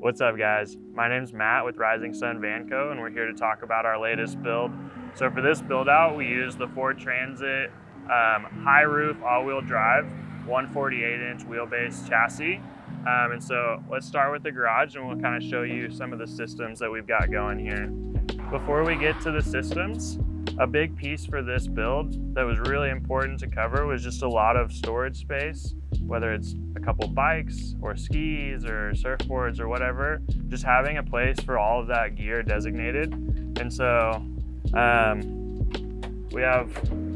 What's up, guys? My name's Matt with Rising Sun Vanco, and we're here to talk about our latest build. So for this build out, we use the Ford Transit high roof all-wheel drive 148-inch wheelbase chassis. And so let's start with the garage, and we'll kind of show you some of the systems that we've got going here. Before we get to the systems, a big piece for this build that was really important to cover was just a lot of storage space, whether it's a couple bikes or skis or surfboards or whatever, just having a place for all of that gear designated. And so we have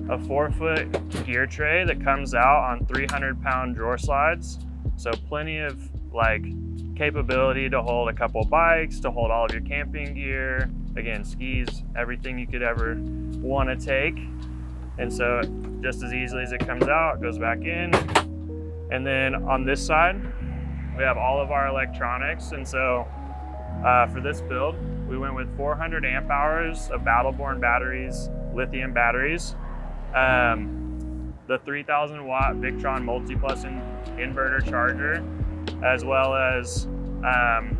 a 4-foot gear tray that comes out on 300-pound drawer slides. So plenty of capability to hold a couple bikes, to hold all of your camping gear, again, skis, everything you could ever want to take. And so just as easily as it comes out, it goes back in. And then on this side, we have all of our electronics. And so for this build, we went with 400 amp hours of Battleborn batteries, lithium batteries, the 3000 watt Victron Multiplus inverter charger, as well as an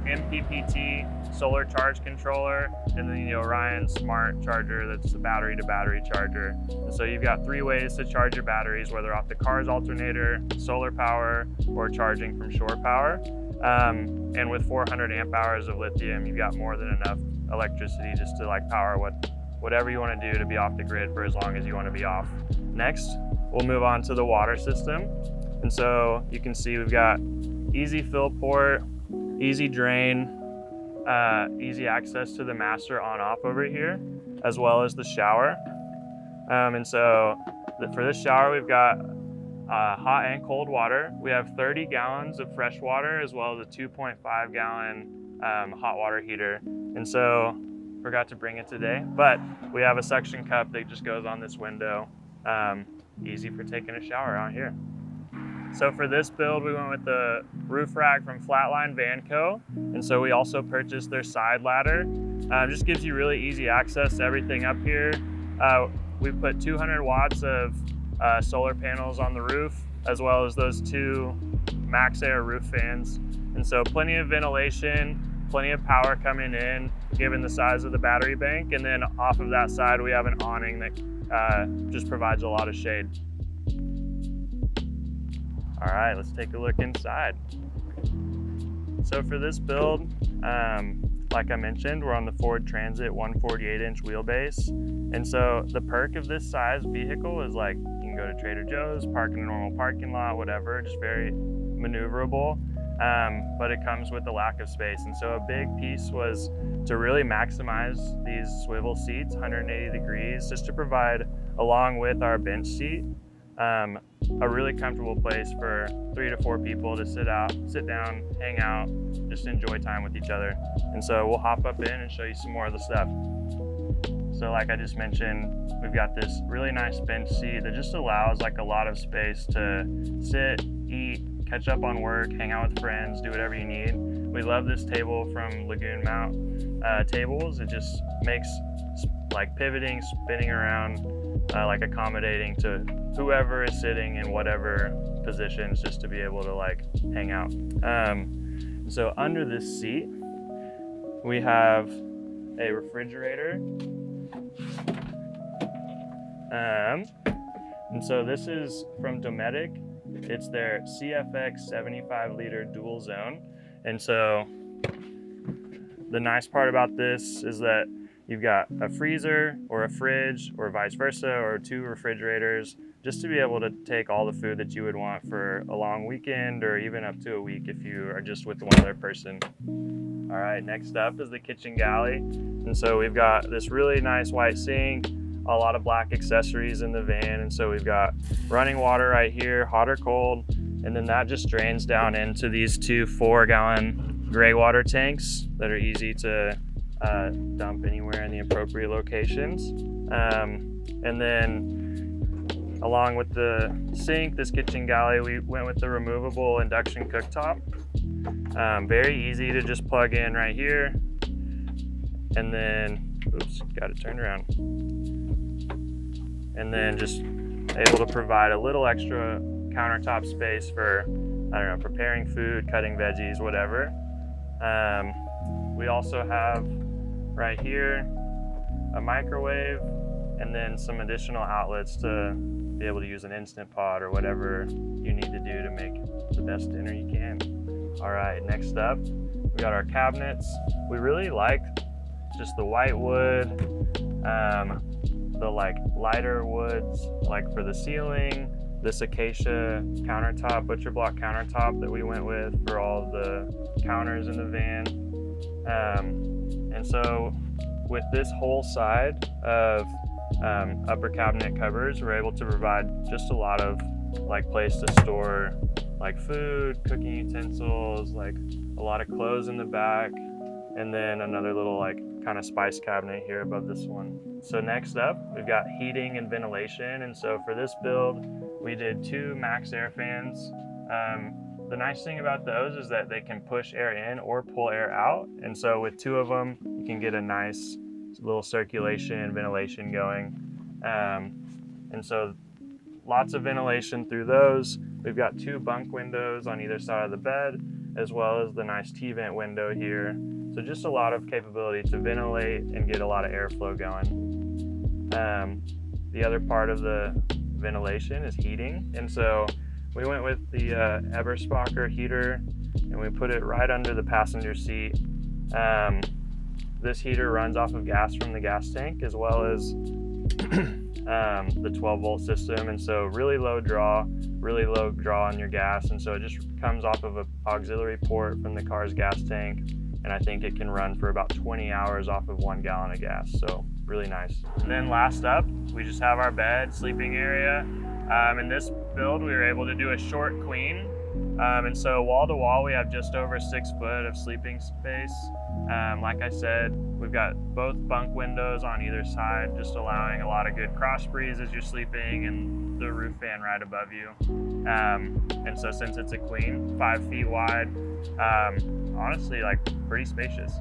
MPPT solar charge controller, and then the Orion smart charger that's a battery to battery charger. And so you've got 3 ways to charge your batteries, whether off the car's alternator, solar power, or charging from shore power. And with 400 amp hours of lithium, you've got more than enough electricity just to power whatever you want to do to be off the grid for as long as you want to be off. Next, we'll move on to the water system. And so you can see we've got easy fill port, easy drain, easy access to the master on-off over here, as well as the shower. And so for this shower, we've got hot and cold water. We have 30 gallons of fresh water, as well as a 2.5 gallon hot water heater. And so forgot to bring it today, but we have a suction cup that just goes on this window. Easy for taking a shower out here. So for this build, we went with the roof rack from Flatline Vanco. And so we also purchased their side ladder. Just gives you really easy access to everything up here. We put 200 watts of solar panels on the roof, as well as those 2 max air roof fans. And so plenty of ventilation, plenty of power coming in, given the size of the battery bank. And then off of that side, we have an awning that just provides a lot of shade. All right, let's take a look inside. So for this build, like I mentioned, we're on the Ford Transit 148-inch wheelbase. And so the perk of this size vehicle is you can go to Trader Joe's, park in a normal parking lot, whatever, just very maneuverable. But it comes with a lack of space. And so a big piece was to really maximize these swivel seats, 180 degrees, just to provide, along with our bench seat, a really comfortable place for 3 to 4 people to sit down, hang out, just enjoy time with each other. And so we'll hop up in and show you some more of the stuff. So like I just mentioned, we've got this really nice bench seat that just allows a lot of space to sit, eat, catch up on work, hang out with friends, do whatever you need. We love this table from Lagoon Mount Tables. It just makes pivoting, spinning around, accommodating to whoever is sitting in whatever positions, just to be able to hang out. So under this seat, we have a refrigerator. And so this is from Dometic. It's their CFX 75-liter dual zone. And so the nice part about this is that you've got a freezer or a fridge or vice versa, or 2 refrigerators, just to be able to take all the food that you would want for a long weekend, or even up to a week if you are just with one other person. All right, next up is the kitchen galley. And so we've got this really nice white sink, a lot of black accessories in the van. And so we've got running water right here, hot or cold, and then that just drains down into these 2 4-gallon gray water tanks that are easy to dump anywhere in the appropriate locations. And then along with the sink, this kitchen galley, we went with the removable induction cooktop. Very easy to just plug in right here. And then, oops, got it turned around. And then just able to provide a little extra countertop space for, I don't know, preparing food, cutting veggies, whatever. We also have right here a microwave, and then some additional outlets to be able to use an Instant Pot or whatever you need to do to make the best dinner you can. All right, next up, we got our cabinets. We really like just the white wood, the like lighter woods, like for the ceiling, this acacia countertop, butcher block countertop that we went with for all the counters in the van. And so with this whole side of upper cabinet covers, we're able to provide just a lot of like place to store like food, cooking utensils, like a lot of clothes in the back, and then another little like kind of spice cabinet here above this one. So next up, we've got heating and ventilation. And so for this build, we did 2 max air fans. The nice thing about those is that they can push air in or pull air out. And so with 2 of them, you can get a nice little circulation and ventilation going. And so lots of ventilation through those. We've got 2 bunk windows on either side of the bed, as well as the nice T-vent window here. So just a lot of capability to ventilate and get a lot of airflow going. The other part of the ventilation is heating. And so we went with the Eberspacher heater, and we put it right under the passenger seat. This heater runs off of gas from the gas tank, as well as the 12-volt system. And so really low draw on your gas. And so it just comes off of an auxiliary port from the car's gas tank. And I think it can run for about 20 hours off of 1 gallon of gas. So really nice. And then last up, we just have our bed, sleeping area. In this build, we were able to do a short queen. And so wall to wall, we have just over 6 foot of sleeping space. Like I said, we've got both bunk windows on either side, just allowing a lot of good cross breeze as you're sleeping, and the roof fan right above you. And so since it's a queen, 5 feet wide, honestly, like pretty spacious.